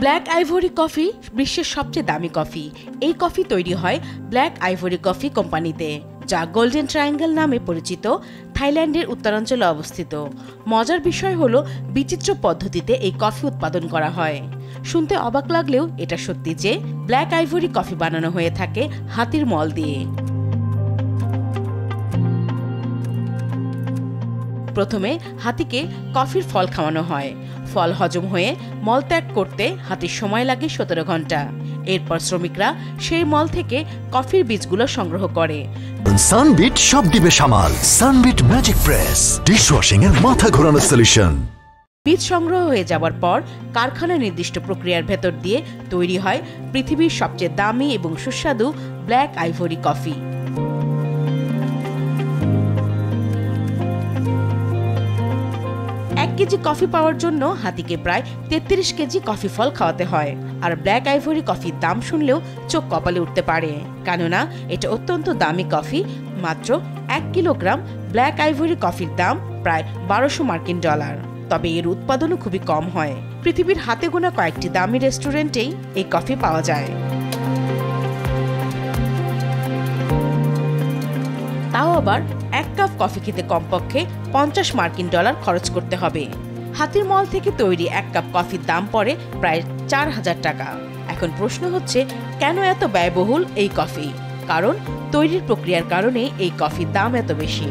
Black ivory coffee বিশ্বের সবচেয়ে দামি কফি। এই কফি তৈরি হয় ব্ল্যাক আইভরি কফি কোম্পানিতে, যা গোল্ডেন ট্রায়াঙ্গল নামে পরিচিত, থাইল্যান্ডের উত্তরাঞ্চলে অবস্থিত। মজার বিষয় হলো বিচিত্র পদ্ধতিতে এই কফি উৎপাদন করা হয়। শুনতে অবাক লাগলেও এটা সত্যি যে ব্ল্যাক আইভরি কফি বানানো হয়ে থাকে হাতির মল দিয়ে। প্রথমে হাতিকে কফির ফল খাওয়ানো হয়। ফল হজম হয়ে মলত্যাগ করতে হাতির সময় লাগে 17 ঘন্টা। এরপর শ্রমিকরা সেই মল থেকে কফির বীজগুলো সংগ্রহ করে। সানবিট সব দিবে সামাল। সানবিট ম্যাজিক প্রেস ডিশওয়াশিং এর মাথা ঘোরানো সলিউশন। বীজ সংগ্রহ হয়ে যাওয়ার পর কারখানার নির্দিষ্ট প্রক্রিয়ার ভেতর দিয়ে তৈরি হয় পৃথিবীর সবচেয়ে দামি এবং সুস্বাদু ব্ল্যাক আইভরি কফি। এক কেজি কফি পাওয়ার জন্য হাতিকে প্রায় 33 কেজি কফি ফল খাওয়াতে হয়। আর ব্ল্যাক আইভরি কফির দাম শুনলেও চোখ কপালে উঠতে পারে, কেননা এটা অত্যন্ত দামি কফি। মাত্র 1 কিলোগ্রাম ব্ল্যাক আইভরি কফির দাম প্রায় $1200। তবে এর উৎপাদনও খুবই কম হয়। পৃথিবীর হাতে গোনা কয়েকটি দামি রেস্টুরেন্টেই এই কফি পাওয়া যায়। তাও আবার 1 কাপ কফি খেতে কমপক্ষে $50 খরচ করতে হবে। হাতির মল থেকে তৈরি 1 কাপ কফির দাম পড়ে প্রায় 4000 টাকা। এখন প্রশ্ন হচ্ছে, কেন এত ব্যয়বহুল এই কফি? কারণ তৈরির প্রক্রিয়ার কারণে এই কফির দাম এত বেশি।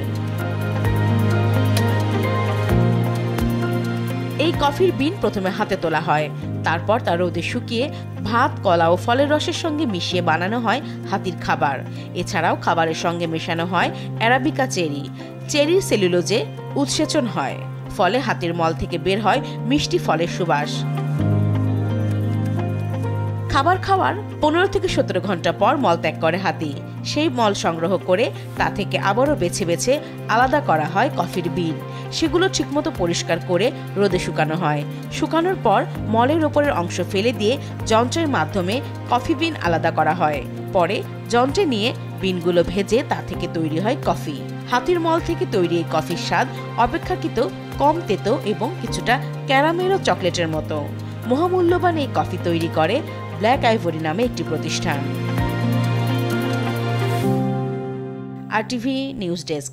এই কফির বিন প্রথমে হাতে তোলা হয়, তারপর তা রোদে শুকিয়ে ভাত, কলা ও ফলের রসের সঙ্গে মিশিয়ে বানানো হয় হাতির খাবার। এছাড়াও খাবারের সঙ্গে মেশানো হয় অ্যারাবিকা চেরি। চেরির সেলুলোজে উৎসেচন হয়, ফলে হাতির মল থেকে বের হয় মিষ্টি ফলের সুবাস। খাবার খাওয়ার 15 থেকে 17 ঘন্টা পর মল ত্যাগ করে হাতি। সেই মল সংগ্রহ করে তা থেকে আবারও বেছে বেছে আলাদা করা হয় কফির বিন। সেগুলো ঠিকমতো পরিষ্কার করে রোদে শুকানো হয়। শুকানোর পর মলের ওপরের অংশ ফেলে দিয়ে যন্ত্রের মাধ্যমে কফি বিন আলাদা করা হয়। পরে যন্ত্রে নিয়ে বিনগুলো ভেজে তা থেকে তৈরি হয় কফি। হাতির মল থেকে তৈরি এই কফির স্বাদ অপেক্ষাকৃত কম তেতো এবং কিছুটা ক্যারামেল ও চকলেটের মতো। মহামূল্যবান এই কফি তৈরি করে ব্ল্যাক আইভরি নামে একটি প্রতিষ্ঠান। RTV news desk.